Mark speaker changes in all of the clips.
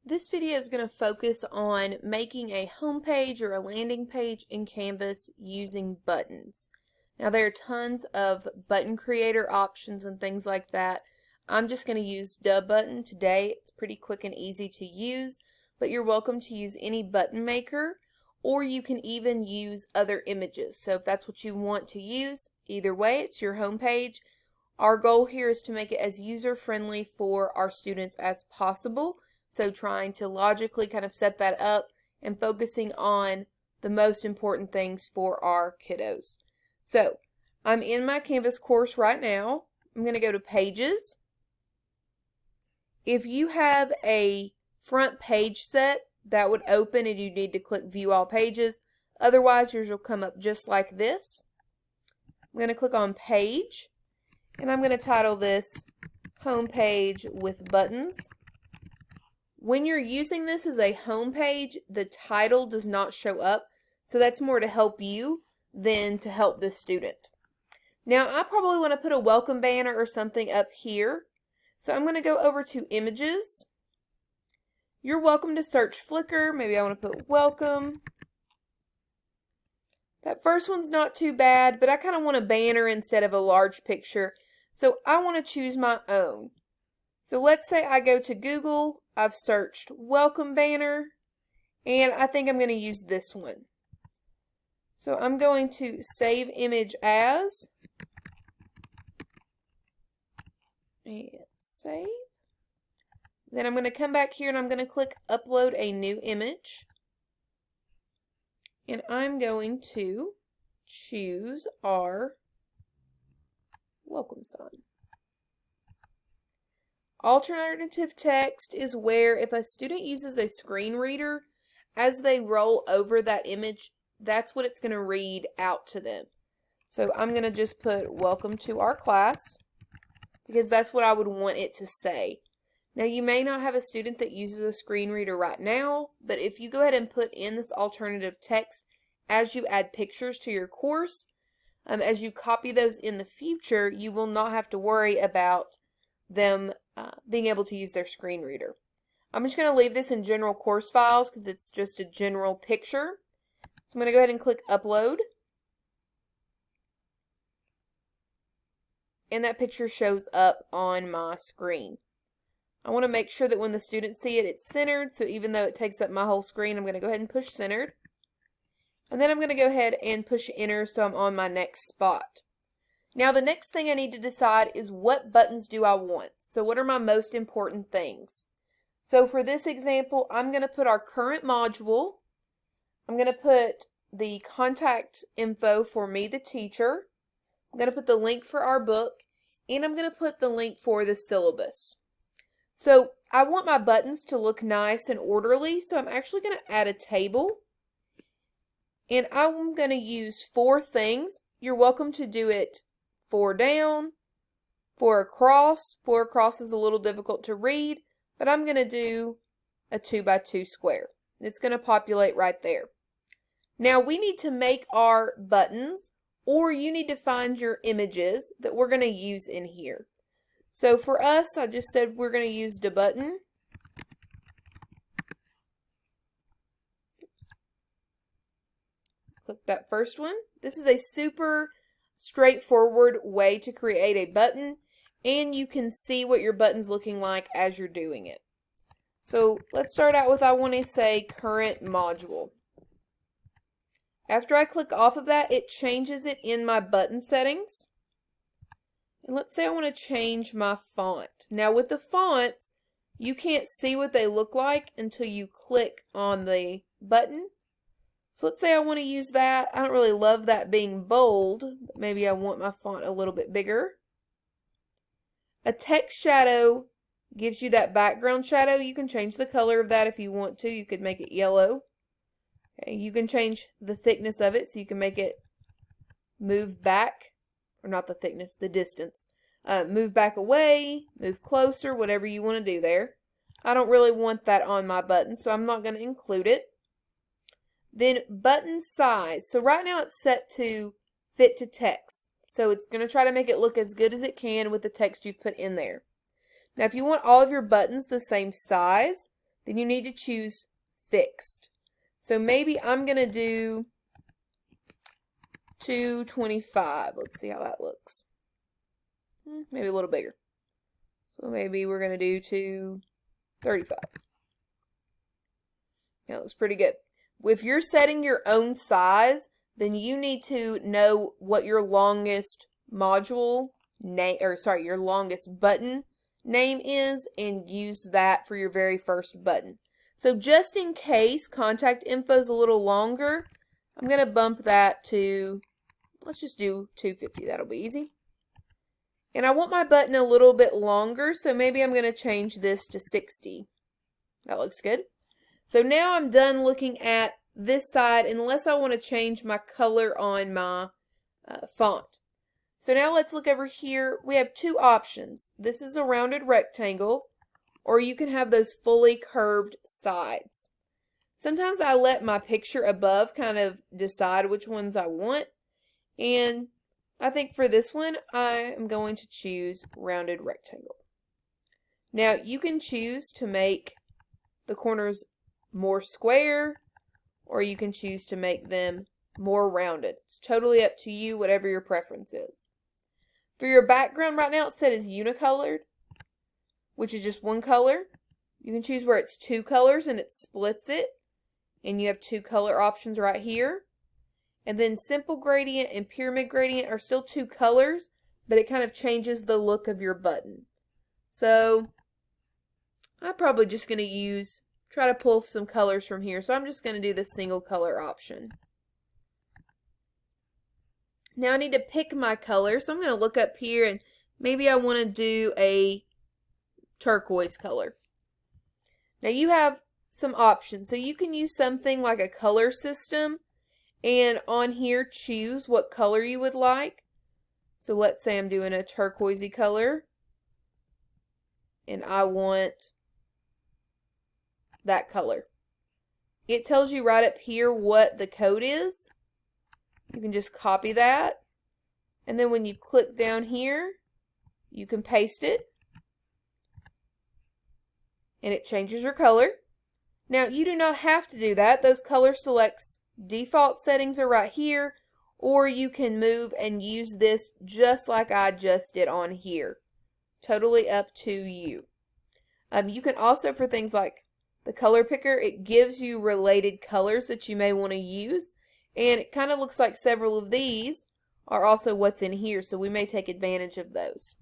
Speaker 1: This video is going to focus on making a home page or a landing page in Canvas using buttons. Now there are tons of button creator options and things like that. I'm just going to use DaButton today. It's pretty quick and easy to use, but you're welcome to use any button maker, or you can even use other images. So if that's what you want to use, either way, it's your home page. Our goal here is to make it as user-friendly for our students as possible. So trying to logically kind of set that up and focusing on the most important things for our kiddos. So I'm in my Canvas course right now. I'm going to go to Pages. If you have a front page set, that would open and you need to click View All Pages. Otherwise, yours will come up just like this. I'm going to click on Page, and I'm going to title this Home Page with Buttons. When you're using this as a home page, the title does not show up, so that's more to help you than to help the student. Now, I probably want to put a welcome banner or something up here, so I'm going to go over to Images. You're welcome to search Flickr. Maybe I want to put welcome. That first one's not too bad, but I kind of want a banner instead of a large picture, so I want to choose my own. So let's say I go to Google, I've searched welcome banner, and I think I'm going to use this one. So I'm going to save image as, and save. Then I'm going to come back here and I'm going to click upload a new image. And I'm going to choose our welcome sign. Alternative text is where if a student uses a screen reader, as they roll over that image, that's what it's going to read out to them. So I'm going to just put welcome to our class because that's what I would want it to say. Now you may not have a student that uses a screen reader right now, but if you go ahead and put in this alternative text as you add pictures to your course, as you copy those in the future, you will not have to worry about them being able to use their screen reader. I'm just going to leave this in general course files because it's just a general picture. So I'm going to go ahead and click upload. And that picture shows up on my screen. I want to make sure that when the students see it, it's centered. So even though it takes up my whole screen, I'm going to go ahead and push centered. And then I'm going to go ahead and push enter so I'm on my next spot. Now the next thing I need to decide is what buttons do I want. So what are my most important things? So for this example, I'm going to put our current module. I'm going to put the contact info for me, the teacher. I'm going to put the link for our book. And I'm going to put the link for the syllabus. So I want my buttons to look nice and orderly. So I'm actually going to add a table. And I'm going to use 4 things. You're welcome to do it 4 down, 4 across. 4 across is a little difficult to read, but I'm going to do a 2x2 square. It's going to populate right there. Now we need to make our buttons, or you need to find your images that we're going to use in here. So for us, I just said we're going to use DaButton. Click that first one. This is a super straightforward way to create a button, and you can see what your button's looking like as you're doing it. So let's start out with, I want to say current module. After I click off of that, it changes it in my button settings. And let's say I want to change my font. Now with the fonts, you can't see what they look like until you click on the button. So let's say I want to use that. I don't really love that being bold, but maybe I want my font a little bit bigger. A text shadow gives you that background shadow. You can change the color of that if you want to. You could make it yellow. Okay, you can change the thickness of it so you can make it move back, or not the thickness, the distance. Move back away, move closer, whatever you want to do there. I don't really want that on my button, so I'm not going to include it. Then button size. So right now it's set to fit to text. So it's going to try to make it look as good as it can with the text you've put in there. Now if you want all of your buttons the same size, then you need to choose fixed. So maybe I'm going to do 225. Let's see how that looks. Maybe a little bigger. So maybe we're going to do 235. That looks pretty good. If you're setting your own size, then you need to know what your longest module name, or sorry, your longest button name is, and use that for your very first button. So just in case contact info is a little longer, I'm going to bump that to, let's just do 250. That'll be easy. And I want my button a little bit longer, so maybe I'm going to change this to 60. That looks good. So now I'm done looking at this side, unless I want to change my color on my font. So now let's look over here. We have two options. This is a rounded rectangle, or you can have those fully curved sides. Sometimes I let my picture above kind of decide which ones I want, and I think for this one, I am going to choose rounded rectangle. Now, you can choose to make the corners more square, or you can choose to make them more rounded. It's totally up to you, whatever your preference is. For your background right now, it's set as unicolored, which is just one color. You can choose where it's two colors and it splits it, and you have two color options right here. And then simple gradient and pyramid gradient are still two colors, but it kind of changes the look of your button. So I'm probably just going to try to pull some colors from here. So I'm just going to do the single color option. Now I need to pick my color. So I'm going to look up here, and maybe I want to do a turquoise color. Now you have some options. So you can use something like a color system, and on here choose what color you would like. So let's say I'm doing a turquoisey color, and I want that color. It tells you right up here what the code is. You can just copy that, and then when you click down here, you can paste it, and it changes your color. Now you do not have to do that. Those color selects default settings are right here, or you can move and use this just like I just did on here. Totally up to you. You can also, for things like the color picker, it gives you related colors that you may want to use, and it kind of looks like several of these are also what's in here, so we may take advantage of those.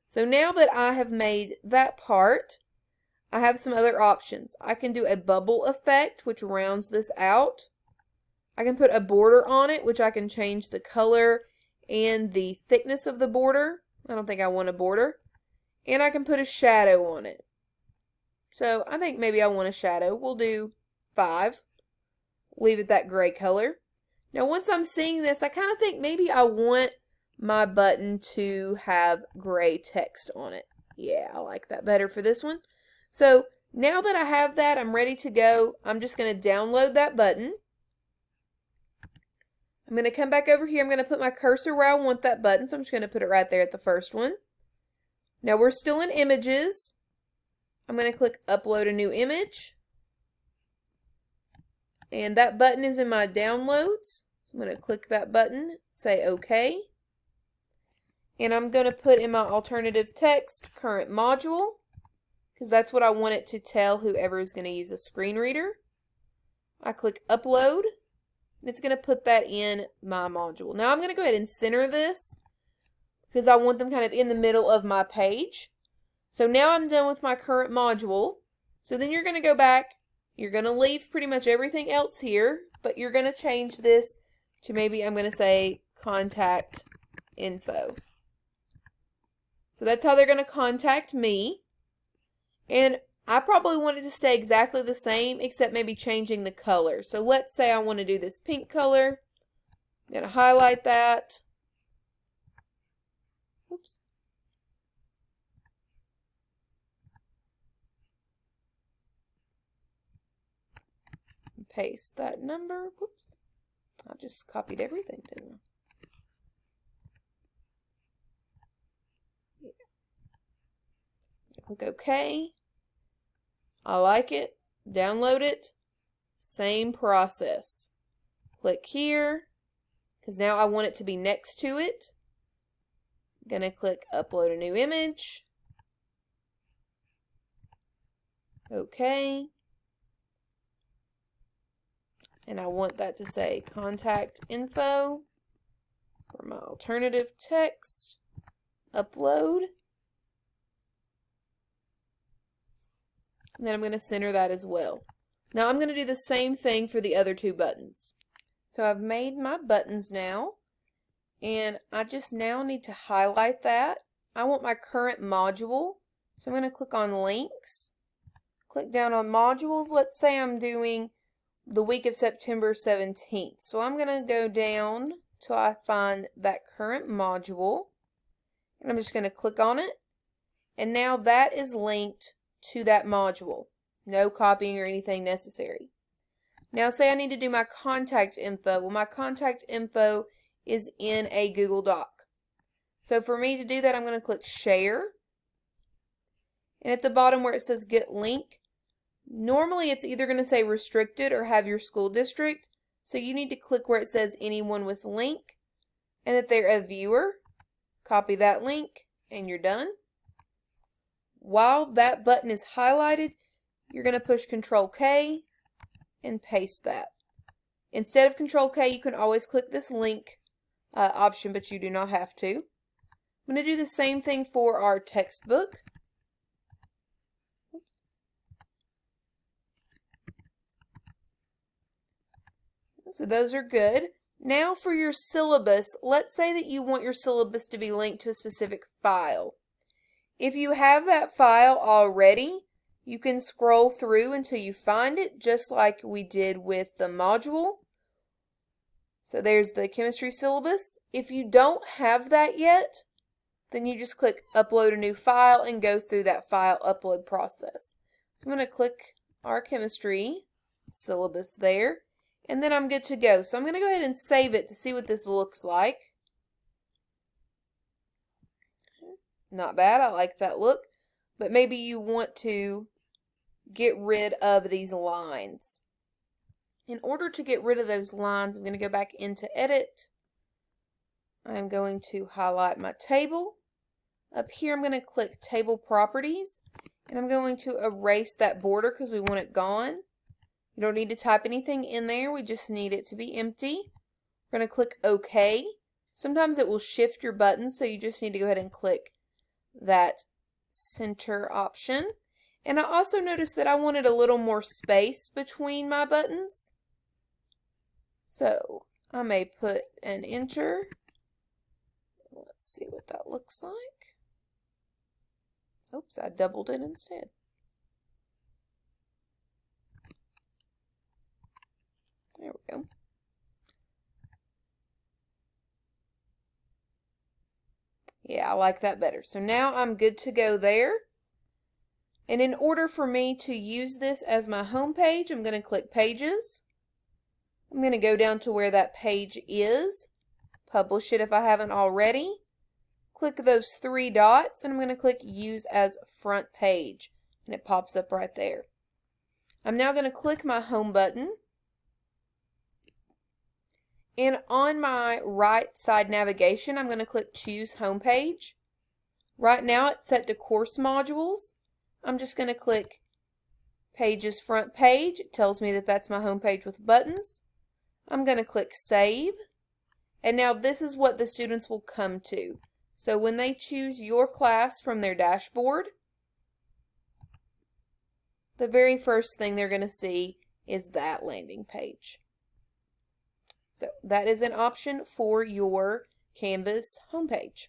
Speaker 1: So now that I have made that part, I have some other options. I can do a bubble effect, which rounds this out. I can put a border on it, which I can change the color and the thickness of the border. I don't think I want a border. And I can put a shadow on it. So I think maybe I want a shadow. We'll do 5. Leave it that gray color. Now once I'm seeing this, I kind of think maybe I want my button to have gray text on it. Yeah, I like that better for this one. So now that I have that, I'm ready to go. I'm just going to download that button. I'm going to come back over here. I'm going to put my cursor where I want that button. So I'm just going to put it right there at the first one. Now we're still in images. I'm going to click upload a new image. And that button is in my downloads. So I'm going to click that button, say OK. And I'm going to put in my alternative text current module, because that's what I want it to tell whoever is going to use a screen reader. I click upload. It's going to put that in my module. Now I'm going to go ahead and center this because I want them kind of in the middle of my page. So now I'm done with my current module. So then you're going to go back. You're going to leave pretty much everything else here, but you're going to change this to, maybe I'm going to say contact info. So that's how they're going to contact me. And I probably want it to stay exactly the same, except maybe changing the color. So let's say I want to do this pink color. I'm going to highlight that. Oops. Paste that number. Whoops. I just copied everything, didn't I? Yeah. Click OK. I like it. Download it. Same process. Click here, because now I want it to be next to it. I'm going to click upload a new image. Okay. And I want that to say contact info for my alternative text. Upload. And then I'm going to center that as well. Now I'm going to do the same thing for the other two buttons. So I've made my buttons now, and I just now need to highlight that. I want my current module, so I'm going to click on links, click down on modules. Let's say I'm doing the week of September 17th. So I'm going to go down till I find that current module, and I'm just going to click on it, and now that is linked to that module. No copying or anything necessary. Now say I need to do my contact info. Well, my contact info is in a Google Doc. So for me to do that, I'm going to click share. And at the bottom where it says get link, normally it's either going to say restricted or have your school district. So you need to click where it says anyone with link, and that they're a viewer. Copy that link and you're done. While that button is highlighted, you're going to push Control K and paste that. Instead of Control K, you can always click this link option, but you do not have to. I'm going to do the same thing for our textbook. So those are good. Now for your syllabus, let's say that you want your syllabus to be linked to a specific file. If you have that file already, you can scroll through until you find it, just like we did with the module. So there's the chemistry syllabus. If you don't have that yet, then you just click upload a new file and go through that file upload process. So I'm going to click our chemistry syllabus there, and then I'm good to go. So I'm going to go ahead and save it to see what this looks like. Not bad, I like that look, but maybe you want to get rid of these lines. In order to get rid of those lines, I'm going to go back into edit. I'm going to highlight my table. Up here I'm going to click table properties, and I'm going to erase that border because we want it gone. You don't need to type anything in there, we just need it to be empty. We're going to click OK. Sometimes it will shift your buttons, so you just need to go ahead and click that center option. And I also noticed that I wanted a little more space between my buttons. So I may put an enter. Let's see what that looks like. Oops, I doubled it instead. There we go. Yeah, I like that better. So now I'm good to go there. And in order for me to use this as my home page, I'm going to click Pages. I'm going to go down to where that page is, publish it if I haven't already. Click those three dots, and I'm going to click Use as Front Page, and it pops up right there. I'm now going to click my Home button. And on my right side navigation, I'm going to click Choose Home Page. Right now it's set to Course Modules. I'm just going to click Pages Front Page. It tells me that that's my home page with buttons. I'm going to click Save. And now this is what the students will come to. So when they choose your class from their dashboard, the very first thing they're going to see is that landing page. So that is an option for your Canvas homepage.